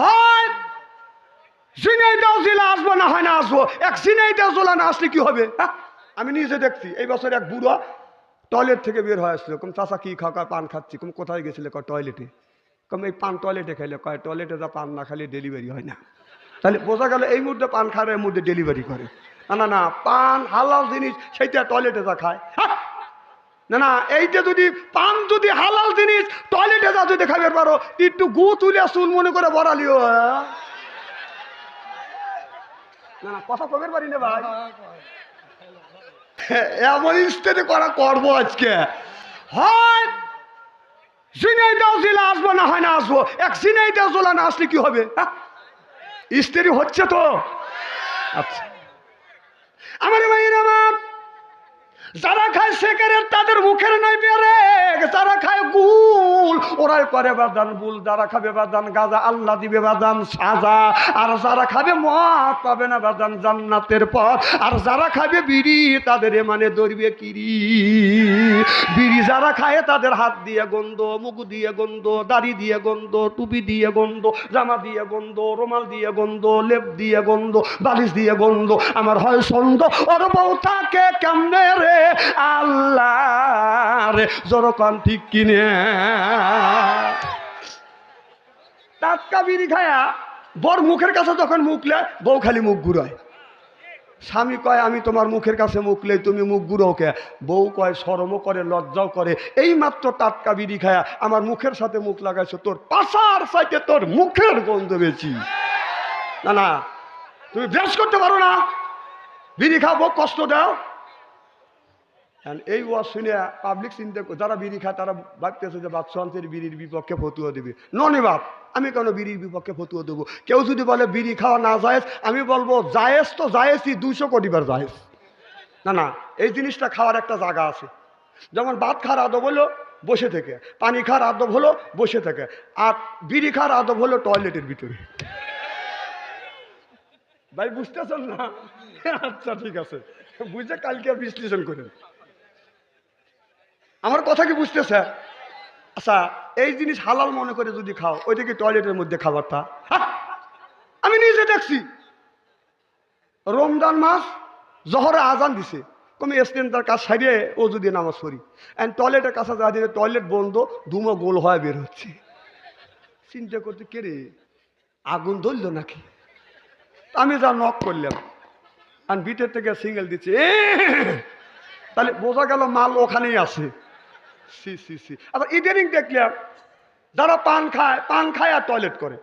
হয় সিনাইটাও জেলা আসবো, না হয় না আসবো। এক সিনাইটাও জোলা না আসলে কি হবে? আমি নিজে দেখছি এই বছর এক বুড়া টয়লেট থেকে বের হয়ে আসলো। কম চাচা কি খাও? পান খাচ্ছি। কম কোথায় গেছিলে? টয়লেটে। কম এই পান টয়লেটে খাইলে। কয় টয়লেটে যা পান না খাইলে ডেলিভারি হয় না। তাহলে বোঝা গেল এই মুহূর্তে পান খায়, এর মধ্যে ডেলিভারি করে। না না না, পান হালাল জিনিস, সেইটা টয়লেটে যা খায়। না না, এইটা যদি পান যদি হালাল জিনিস, টয়লেটে যা যদি খাবে পারো, একটু গু তুলে চুল মনে করে বড়ালিও। না না, কথা কবের পারি না ভাই। এমন স্টেটে করা করবো আজকে। হয় সিনাইটাও জেলা আসবো, না হয় না আসবো। এক সিনাইটাও জোলা না আসলে কি হবে? স্ত্রী হচ্ছে তো। আচ্ছা আমার ভাইয়ের আমার, যারা খায় সেকারের তাদের মুখের নাই বেরে, যারা খায় গুল ওরাই করে বাদান বুল, যারা খাবে বাদান গাজা আল্লাহ দিবে বাদান সাজা, আর যারা খাবে মদ পাবে না বাদান জান্নাতের পথ, আর যারা খাবে বিড়ি তাদের মানে ধরবে কিরি। বিড়ি যারা খায় তাদের হাত দিয়ে গন্ধ, মুখ দিয়ে গন্ধ, দাড়ি দিয়ে গন্ধ, টুপি দিয়ে গন্ধ, জামা দিয়ে গন্ধ, রুমাল দিয়ে গন্ধ, লেপ দিয়ে গন্ধ, বালিশ দিয়ে গন্ধ। আমার হয় সন্দ ওর বউ থাকে কেমনে রে আল্লাহ রে, জোরকান ঠিক কিনে। টাটকা বিড়ি খায়া বর মুখের কাছে যখন মুখলে, বউ খালি মুখ ঘুরায়। স্বামী কয় আমি তোমার মুখের কাছে মুখলে তুমি মুখ ঘুরাও কে? বউ কয় শরমও করে লজ্জাও করে, এই মাত্র টাটকা বিড়ি খায়া আমার মুখের সাথে মুখ লাগাইছো, তোর পাশার সাইতে তোর মুখের গন্ধ বেশি। না না, তুমি ব্রাশ করতে পারো না, বিড়ি খাবো কষ্ট দাও। এই ওয়াজ শুনে পাবলিক চিন্তা, যারা বিড়ি খায় তারা ভাবতেছে যে বাদশাহের বিড়ির বিপক্ষে ফতুয়া দেবে। ননে বাপ, আমি কেন বিড়ির বিপক্ষে ফতুয়া দেবো? কেউ যদি বলে বিড়ি খাওয়া না জায়েজ, আমি বলবো জায়েজ তো জায়েজই, 200 কোটি বার জায়েজ। না না, এই জিনিসটা খাওয়ার একটা জায়গা আছে। যেমন ভাত খাওয়ার আদব হলো বসে থেকে, পানি খাওয়ার আদব হলো বসে থেকে, আর বিড়ি খাওয়ার আদব হলো টয়লেটের ভিতরে। ভাই বুঝতেছেন না? আচ্ছা ঠিক আছে, বুঝে কালকে বিশ্লেষণ করেন। আমার কথা কি বুঝতেছে? আচ্ছা, এই জিনিস হালাল মনে করে যদি খাও, ওইটা কি টয়লেটের মধ্যে খাবারটা? আমি নিজে দেখছি রমজান মাস জহরে আজান দিছে, কমে এসলেন তার কাজ সারিয়ে ও যদি নামাজ পড়ি, অ্যান্ড টয়লেটের কাছে যা দিলে টয়লেট বন্ধ, ধুমো গোল হয়ে বের হচ্ছে। চিন্তা করতে কে রে, আগুন ধরল নাকি? আমি যা নক করলাম, আর ভিতর থেকে সিঙ্গেল দিচ্ছে, তাহলে বোঝা গেল মাল ওখানেই আছে। সি সি সি। আবার ইদানিং দেখলাম যারা পান খায় আর টয়লেট করে।